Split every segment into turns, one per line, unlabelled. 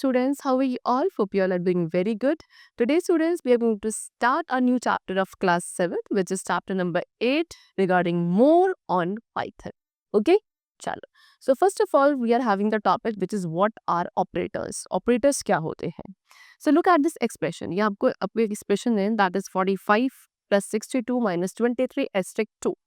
students, how are you all? Hope you all are doing very good. Today students, we are going to start a new chapter of class 7th, which is chapter number 8 regarding more on Python. Okay? Chalo. So first of all, we are having the topic which is what are operators? Operators क्या होते हैं? So look at this expression. ये आपको एक expression है that is 45 plus 62 minus 23 asterisk 2.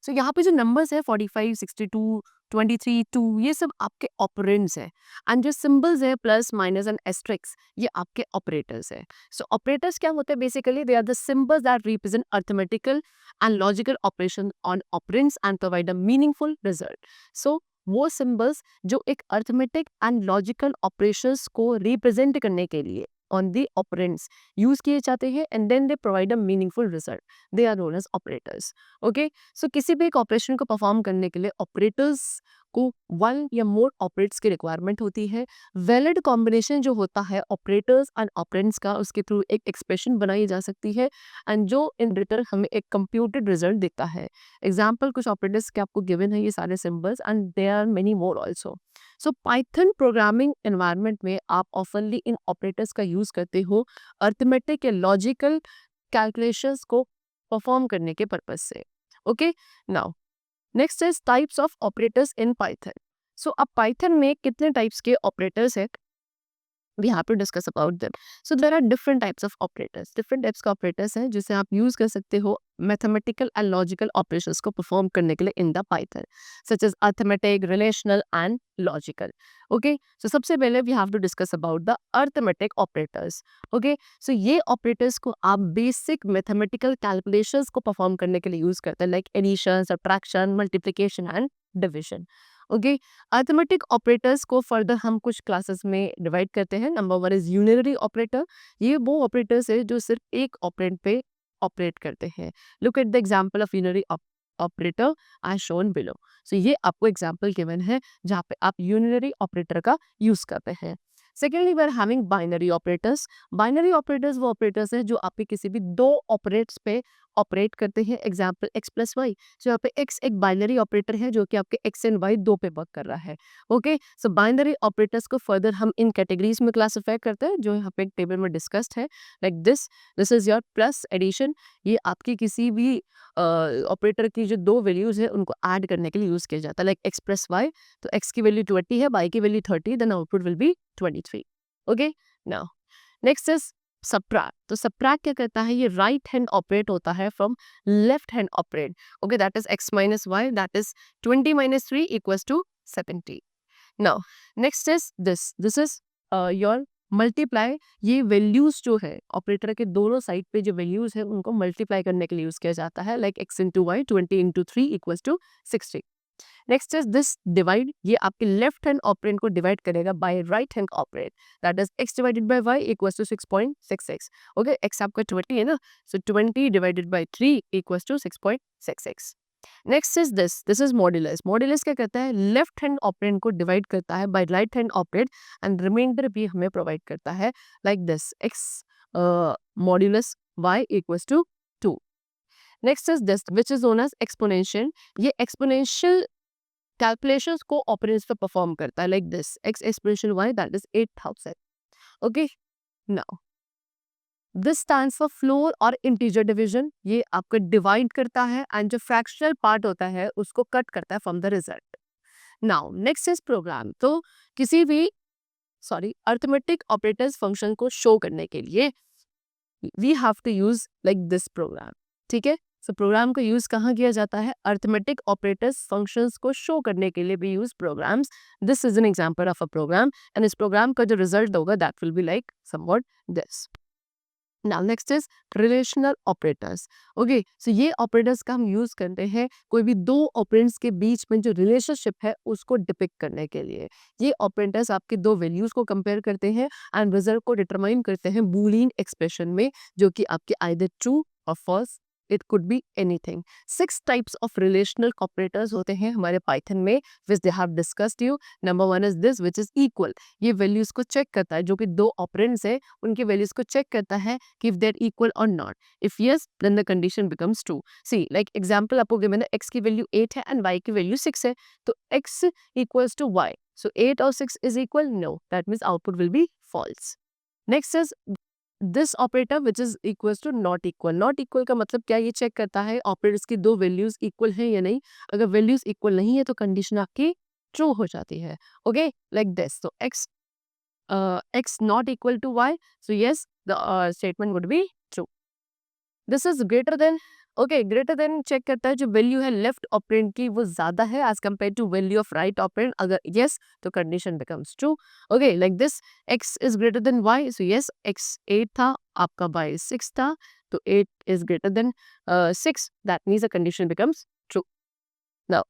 So यहाँ पे जो numbers है 45, 62, 23, 2 ये सब आपके ऑपरेंड्स है एंड जो सिंबल्स है प्लस माइनस एंड एस्ट्रिक्स ये आपके ऑपरेटर्स है. सो ऑपरेटर्स क्या होते हैं basically? They are the symbols that represent arithmetical and logical operation on operands and provide a meaningful result. So वो सिंबल्स जो एक अर्थमेटिक एंड लॉजिकल ऑपरेशंस को रिप्रेजेंट करने के लिए ऑन दी ऑपरेंड्स यूज किए जाते हैं and then they provide a meaningful result. They are known as operators. Okay, so किसी भी एक ऑपरेशन को परफॉर्म करने के लिए ऑपरेटर्स को वन या मोर ऑपरेट्स की रिक्वायरमेंट होती है. वैलिड कॉम्बिनेशन जो होता है ऑपरेटर्स एंड ऑपरेंड्स का, उसके थ्रू एक एक्सप्रेशन बनाई जा सकती है एंड जो इन रिटर्न हमें एक कंप्यूटेड रिजल्ट देता है. एग्जाम्पल कुछ ऑपरेटर्स के आपको गिवन है ये सारे symbols and there are many more also. So Python programming environment में आप ऑफनली इन ऑपरेटर्स का यूज करते हो अर्थमेटिक या लॉजिकल कैलकुलेशंस को परफॉर्म करने के पर्पज से. Okay, now next is types of operators in Python. So अब पाइथन में कितने टाइप्स के ऑपरेटर्स है? we have to discuss about them. So there are different types of operators. Different types के operators हैं जिसे आप use कर सकते हो mathematical and logical operations को perform करने के लिए in the Python, such as arithmetic, relational and logical. Okay, so सबसे पहले we have to discuss about the arithmetic operators. Okay, so ये operators को आप basic mathematical calculations को perform करने के लिए use करते हैं like addition, subtraction, multiplication and division. Okay, arithmetic operators को फर्दर हम कुछ क्लासेस में डिवाइड करते हैं. Number 1 is unitary operator. ये वो ऑपरेटर्स है जो सिर्फ एक ऑपरेंड पे ऑपरेट करते हैं. Look at the example of unitary operator as shown below. So ये आपको एग्जांपल गिवन है जहाँ पे आप यूनिटरी ऑपरेटर का यूज करते हैं. Secondly we are having binary operators. Binary operators वो ऑपरेटर्स हैं जो आपके किसी भी दो ऑपरेट्स पे ऑपरेट करते हैं. Example x plus y. जो यहाँ पे एक्स एक बाइनरी ऑपरेटर है जो कि आपके एक्स एंड वाई दो पे वर्क कर रहा है. ओके, सो बाइनरी ऑपरेटर्स को फर्दर हम इन कैटेगरीज में क्लासिफाई करते हैं जो यहाँ पे एक टेबल में डिस्कस्ड है. Like this is your plus addition. ये आपकी किसी भी ऑपरेटर की जो दो वैल्यूज है उनको ऐड करने के लिए यूज किया जाता है. लाइक एक्स प्लस वाई, तो एक्स की वैल्यू 20 है, वाई की value 30, then output will be 23. Okay, now next is subtract. तो सबट्रैक्ट क्या करता है? ये राइट हैंड ऑपरेट होता है from left hand operate. Okay, that is x minus y, that is 20 minus 3 equals to 70. Now next is this is your multiply. ये values जो है ऑपरेटर के दोनों साइड पे जो वैल्यूज है उनको मल्टीप्लाई करने के लिए यूज किया जाता है. Like x into y, 20 into 3 equals to 60. Next is this divide. ये आपके लेफ्ट हैंड ऑपरेंड को डिवाइड करेगा by right hand operand. That is x divided by y equals to 6.66. Okay, x आपका 20 है ना, so 20 divided by 3 equals to 6.66. Next is this is modulus. Modulus क्या करता है? लेफ्ट हैंड ऑपरेंड को divide करता है bye right hand operand and remainder भी हमें प्रोवाइड करता है. Like this x modulus y equals to 2. Next is this which is known as exponential. ये एक्सपोनेंशियल कैलकुलेशंस को ऑपरेंड्स पे परफॉर्म करता है. Like this x exponential y, that is 8000. Okay, now this stands for floor और integer division. ये आपको divide करता है एंड जो फ्रैक्शनल पार्ट होता है उसको कट करता है from the result. Now next is program. तो किसी भी अर्थमेटिक ऑपरेटर्स फंक्शन को शो करने के लिए we have to use like this program. ठीक है, सो प्रोग्राम का यूज कहाँ किया जाता है? अर्थमेटिक ऑपरेटर्स फंक्शंस को शो करने के लिए भी use programs. This is an example of a program and इस प्रोग्राम का जो रिजल्ट होगा that will be like somewhat this. Now next is relational operators. Okay, so ये ऑपरेटर्स का हम यूज करते हैं कोई भी दो ऑपरेंड्स के बीच में जो रिलेशनशिप है उसको डिपिक्ट करने के लिए. ये ऑपरेटर्स आपके दो वैल्यूज को कंपेयर करते हैं एंड रिजल्ट को डिटरमाइन करते हैं बूलियन एक्सप्रेशन में जो कि आपके आइदर ट्रू और false, it could be anything. 6 types of relational operators होते हैं हमारे पाइथन में which they have discussed you. Number 1 is this which is equal. ये वैल्यूज को चेक करता है, जो कि दो ऑपरेंड्स है उनके वैल्यूज को चेक करता है कि इफ दे आर इक्वल और not. If yes then the condition becomes true. See like example आपको गिवन है x की वैल्यू 8 है एंड y की वैल्यू 6 है, तो x equals to y. So 8 और 6 is equal? No. That means output will be false. Next is this operator which is equals to not equal. Not equal का मतलब क्या, ये चेक करता है ऑपरेटर्स की दो वैल्यूज इक्वल है या नहीं. अगर वैल्यूज इक्वल नहीं है तो कंडीशन आपकी ट्रू हो जाती है. Okay, like this. तो x not equal to y, so yes, the statement would be true. This is greater than, okay, greater than check करता है जो वैल्यू है लेफ्ट ऑपरेंड की वो ज्यादा है as compare to value of right operand. अगर यस तो condition becomes true. Okay, like this, x is greater than y, so yes, x 8 था, आपका y 6 था, तो 8 is greater than 6, that means the condition becomes true. Now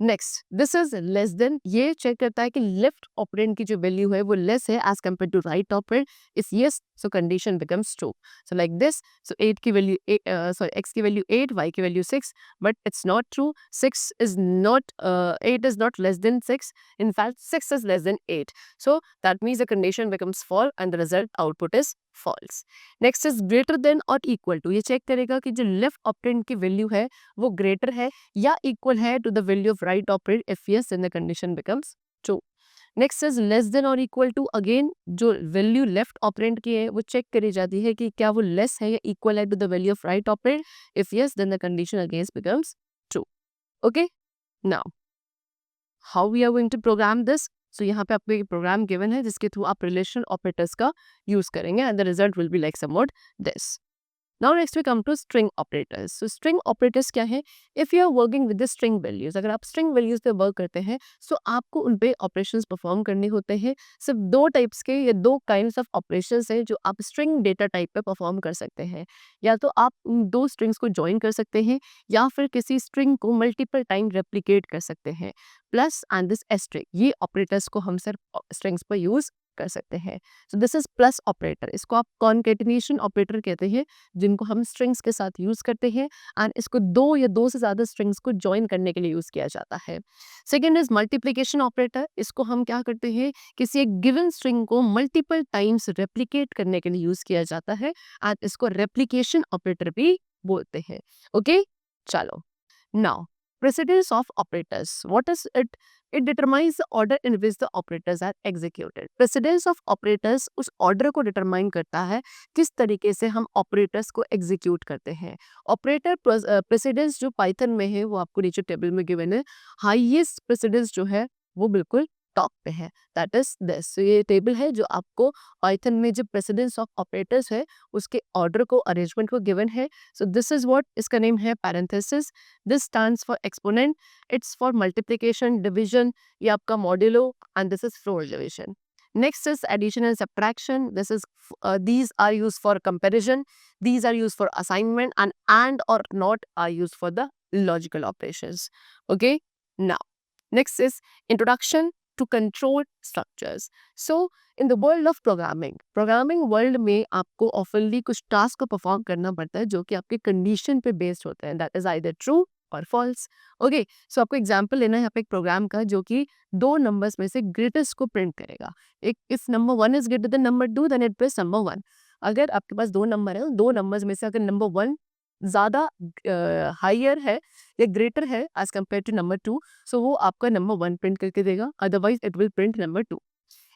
next, this is less than, ये check करता है कि left operand की जो वैल्यू है वो लेस है as compare to right operand. Is yes, so condition becomes true. So like this, so 8 की वैल्यू सॉरी x की वैल्यू 8, y की वैल्यू 6, but it's not true. 6 is not 8 is not less than 6. in fact 6 is less than 8, so that means the condition becomes false and the result output is false. next is greater than or equal to, ये check करेगा कि जो left operand की value है वो greater है या equal है to the value of right operand. If yes then the condition becomes true. Next is less than और इक्वल टू, अगेन जो वैल्यू लेफ्ट ऑपरेंड की है वो चेक करी जाती है कि क्या वो लेस है या इक्वल है to the value of right operand. If yes then the condition again becomes true. Okay, now how we are going to program this. So यहाँ पे आपको एक प्रोग्राम गिवन है जिसके थ्रू आप रिलेशन ऑपरेटर्स का यूज करेंगे and the result will be like somewhat this. Now next we come to string operators. So string operators क्या है? If you are working with the string values, अगर आप string values पे work करते हैं so आपको उन पे operations perform करने होते हैं. सिर्फ दो टाइप्स के या दो kinds of operations हैं जो आप string data type पे perform कर सकते हैं. या तो आप उन दो strings को join कर सकते हैं या फिर किसी string को multiple time replicate कर सकते हैं. Plus and this asterisk, ये operators को हम सिर्फ strings पर use कर सकते हैं. सो दिस इज प्लस ऑपरेटर. इसको आप कॉन्केटिनेशन ऑपरेटर कहते हैं जिनको हम स्ट्रिंग्स के साथ यूज करते हैं एंड इसको दो या दो से ज्यादा स्ट्रिंग्स को ज्वाइन करने के लिए यूज किया जाता है. Second is multiplication operator. इसको हम क्या करते हैं, किसी एक गिवन स्ट्रिंग को मल्टीपल टाइम्स रेप्लिकेट करने के लिए यूज किया जाता है एंड इसको रेप्लिकेशन ऑपरेटर भी बोलते हैं. ओके, चलो. Now, precedence of operators. What is it? It determines the order in which the operators are executed. Precedence of operators उस order को determine करता है किस तरीके से हम operators को execute करते हैं. Operator precedence जो Python में है वो आपको नीचे टेबल में given है. Highest precedence जो है वो बिल्कुल टॉप पे है, दैट इज दिस. ये टेबल है जो आपको पाइथन में जो प्रेसिडेंस ऑफ ऑपरेटर्स है उसके ऑर्डर को, अरेंजमेंट को गिवन है. सो दिस इज व्हाट, इसका नेम है parenthesis. This stands for exponent, it's for multiplication, division, ये आपका modulo and this is floor division. Next is addition and subtraction. These are used for comparison. These are used for assignment, and or not are used for the logical operations. Okay. Now, next is introduction to control structures. So in the world of programming world में आपको oftenly कुछ task को perform करना पड़ता है जो कि आपके कंडीशन पे बेस्ड होते हैं. दैट इज आइदर ट्रू और फॉल्स. ओके, सो आपको एग्जांपल लेना है यहाँ पे एक प्रोग्राम का जो कि दो नंबर्स में से ग्रेटेस्ट को प्रिंट करेगा. एक, if number 1 is greater than number 2 then it press number 1. अगर आपके पास दो नंबर है, दो नंबर्स में से अगर नंबर 1 ज्यादा हायर है या ग्रेटर है एज कम्पेयर टू नंबर 2, सो वो आपका नंबर 1 प्रिंट करके देगा, otherwise it will print number 2.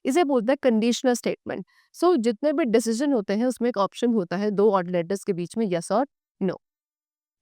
इसे बोलते हैं कंडीशनल स्टेटमेंट. सो जितने भी डिसीजन होते हैं उसमें एक ऑप्शन होता है दो ऑड लेटर्स के बीच में, यस और नो.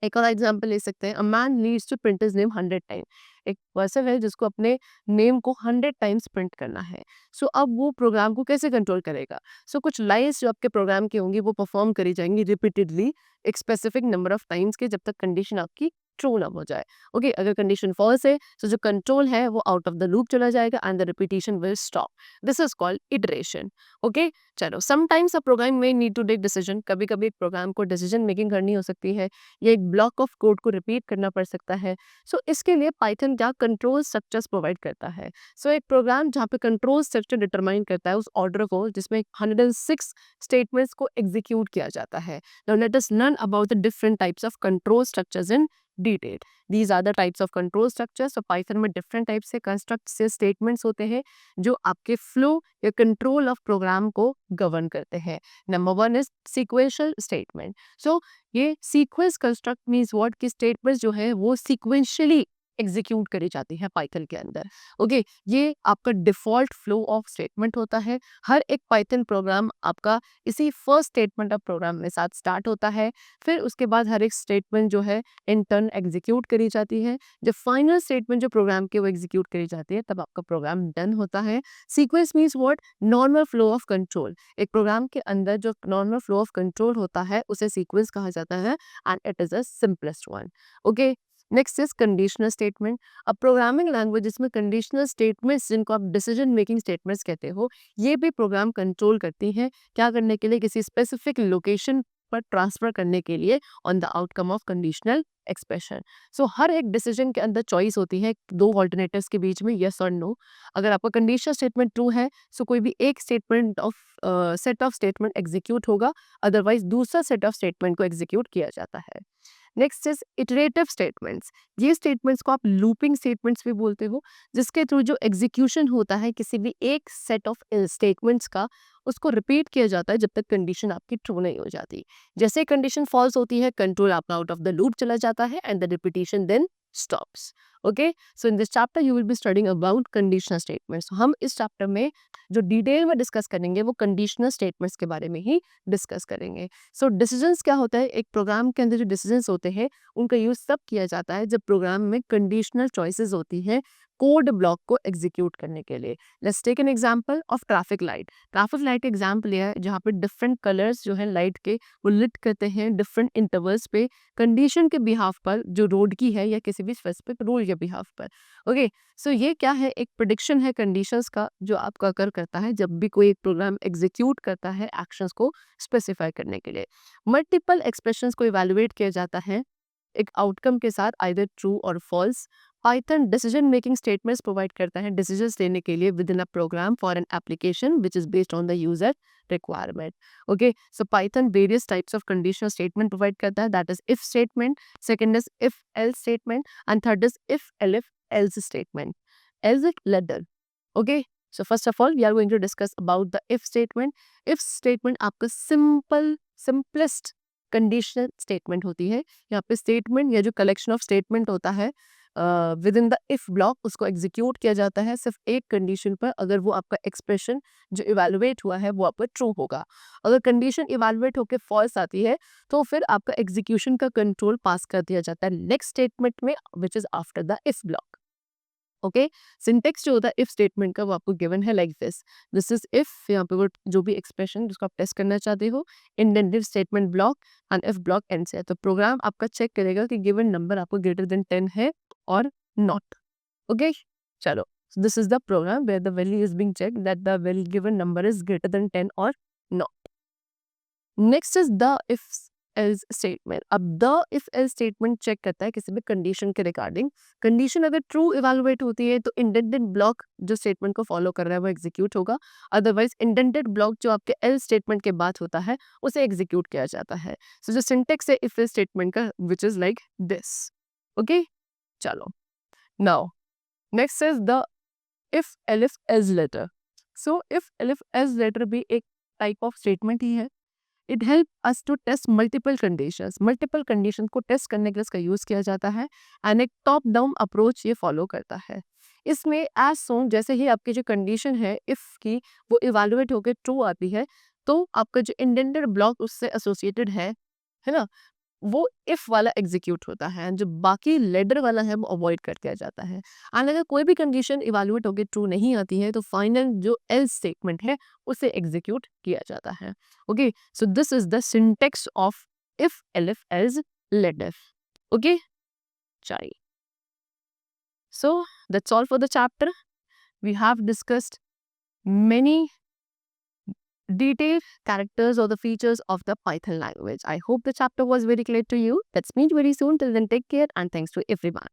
एक और एग्जांपल ले सकते हैं, a man needs to print his name 100 time. एक पर्सन है जिसको अपने नेम को 100 टाइम्स प्रिंट करना है. सो अब वो प्रोग्राम को कैसे कंट्रोल करेगा? सो कुछ लाइन्स जो आपके प्रोग्राम की होंगी वो परफॉर्म करी जाएंगी रिपीटेडली एक स्पेसिफिक नंबर ऑफ टाइम्स के, जब तक कंडीशन आपकी ट्रू ना हो जाए. ओके, अगर कंडीशन फॉल्स है तो जो कंट्रोल है वो आउट ऑफ द लूप चला जाएगा and the repetition will stop. This is called iteration. Okay, चलो. समटाइम्स अ प्रोग्राम में नीड टू टेक डिसीजन. कभी कभी एक प्रोग्राम को डिसीजन मेकिंग करनी हो सकती है या एक ब्लॉक ऑफ कोड को रिपीट करना पड़ सकता है. सो इसके लिए पाइथन क्या कंट्रोल स्ट्रक्चर्स प्रोवाइड करता है. सो एक प्रोग्राम जहाँ पे कंट्रोल स्ट्रक्चर डिटरमाइन करता है उस ऑर्डर को जिसमें 106 स्टेटमेंट्स को एग्जीक्यूट किया जाता है. Now let us learn about the different types of control structures in detail. These are the types of control structures. So Python में different types से construct से statements होते हैं जो आपके flow या control of program को govern करते हैं. Number 1 is sequential statement. So ये sequence construct means what, कि statements जो है वो sequentially एग्जीक्यूट करी जाती है पाइथन के अंदर। ओके, ये आपका डिफॉल्ट फ्लो ऑफ स्टेटमेंट होता है। हर एक पाइथन प्रोग्राम आपका इसी फर्स्ट स्टेटमेंट ऑफ प्रोग्राम में साथ स्टार्ट होता है, फिर उसके बाद हर एक स्टेटमेंट जो है इन टर्न एग्जीक्यूट करी जाती है। जब फाइनल स्टेटमेंट जो प्रोग्राम के वो एग्जीक्यूट करी जाती है तब आपका प्रोग्राम डन होता है। Sequence means what? Normal flow of control. एक प्रोग्राम के अंदर जो नॉर्मल फ्लो ऑफ कंट्रोल होता है उसे सीक्वेंस कहा जाता है and it is a simplest one. Okay, next is conditional statement. अब प्रोग्रामिंग लैंग्वेज जिसमें कंडीशनल स्टेटमेंट्स जिनको आप डिसीजन मेकिंग स्टेटमेंट्स कहते हो, ये भी प्रोग्राम कंट्रोल करती हैं क्या करने के लिए? किसी स्पेसिफिक लोकेशन पर ट्रांसफर करने के लिए on the outcome of conditional expression. So हर एक डिसीजन के अंदर चॉइस होती है दो ऑल्टरनेटिव्स के बीच में, यस और नो। अगर आपका कंडीशनल स्टेटमेंट ट्रू है सो कोई भी एक statement of set of statement execute होगा, अदरवाइज दूसरा सेट ऑफ स्टेटमेंट को एग्जीक्यूट किया जाता है। Next is iterative statements. ये स्टेटमेंट्स को आप लूपिंग स्टेटमेंट्स भी बोलते हो, जिसके थ्रू जो एग्जीक्यूशन होता है किसी भी एक सेट ऑफ स्टेटमेंट्स का, उसको रिपीट किया जाता है जब तक कंडीशन आपकी ट्रू नहीं हो जाती। जैसे कंडीशन फॉल्स होती है, कंट्रोल आपका आउट ऑफ द लूप चला जाता है and the repetition then stops. Okay, so in this chapter you will be studying about conditional statements. हम इस चैप्टर में जो डिटेल में डिस्कस करेंगे वो कंडीशनल स्टेटमेंट्स के बारे में ही डिस्कस करेंगे। सो डिसीजंस क्या होता है? एक प्रोग्राम के अंदर जो डिसीजंस होते हैं उनका यूज तब किया जाता है जब प्रोग्राम में कंडीशनल चॉइसेस होती हैं कोड ब्लॉक को एग्जीक्यूट करने के लिए। Let's take an example of traffic light. Traffic light example लिया है जहाँ पे डिफरेंट कलर्स जो है लाइट के वो लिट करते हैं डिफरेंट इंटरवल्स पे कंडीशन के बिहाफ पर, जो रोड की है या किसी भी स्पेसिफिक रूल के बिहाफ पर। ओके, सो ये क्या है? एक प्रिडिक्शन है कंडीशंस का जो आपका अकर करता है जब भी कोई एक प्रोग्राम एग्जीक्यूट करता है एक्शंस को स्पेसिफाई करने के लिए। मल्टीपल एक्सप्रेशंस को इवैल्यूएट किया जाता है एक आउटकम के साथ, आइदर ट्रू और false. Python decision making statements provide करता है डिसीजंस लेने के लिए within a program for an application which is based on the user requirement. Okay, so Python various types of conditional statement provide करता है, that is if statement, second is if else statement and third is if else statement. Else letter. Okay, so first of all we are going to discuss about the if statement. If statement आपका simplest conditional statement होती है। यहाँ पे statement या जो collection of statement होता है with in the if block, उसको एग्जीक्यूट किया जाता है सिर्फ एक कंडीशन पर, अगर वो आपका एक्सप्रेशन जो इवेलुएट हुआ है वो आपका ट्रू होगा। अगर कंडीशन इवेलुएट होकर फॉल्स आती है तो फिर आपका एग्जीक्यूशन का कंट्रोल पास कर दिया जाता है नेक्स्ट स्टेटमेंट में which is after the if block. Okay, syntax जो होता है इफ स्टेटमेंट का वो आपको गिवन है लाइक दिस इज इफ, यहाँ पे वो जो भी एक्सप्रेशन जिसको आप टेस्ट करना चाहते हो, indented statement block and if block end से है, तो प्रोग्राम आपका चेक करेगा कि गिवन नंबर आपको ग्रेटर देन 10 है और नॉट। ओके, चलो, this is the program where the value is being checked that the value given number is greater than 10 और not. Next is the if else statement. अब the if else statement check करता है किसी भी condition के regarding. Condition अगर true evaluate होती है तो इंडेंटेड ब्लॉक जो स्टेटमेंट को फॉलो कर रहा है वो एग्जीक्यूट होगा, अदरवाइज इंडेंटेड ब्लॉक जो आपके एल्स स्टेटमेंट के बाद होता है उसे एग्जीक्यूट किया जाता है। सो जो सिंटेक्स है इफ एल्स स्टेटमेंट का which is like this. Okay, चलो, now next is the if elif else ladder. So if elif else ladder भी एक टाइप ऑफ स्टेटमेंट ही है। It help us to test multiple conditions. Multiple condition को test करने के लिए इसका यूज किया जाता है एंड एक टॉप डाउन अप्रोच ये फॉलो करता है। इसमें एज सोन जैसे ही आपकी जो कंडीशन है इफ की वो इवेलुएट होकर ट्रू आती है तो आपका जो इंडेंटेड ब्लॉक उससे एसोसिएटेड है ना, वो इफ वाला एग्जीक्यूट होता है, जो बाकी लेडर वाला है वो अवॉइड कर दिया जाता है। एंड अगर कोई भी कंडीशन इवेलुएट होकर ट्रू नहीं आती है तो फाइनल जो एल्स स्टेटमेंट है उसे एग्जीक्यूट किया जाता है। Okay, so this is the syntax of if elif else ladder. Okay, चलिए, so that's all for the chapter. We have discussed many detailed characters or the features of the Python language. I hope the chapter was very clear to you. Let's meet very soon. Till then, take care and thanks to everyone.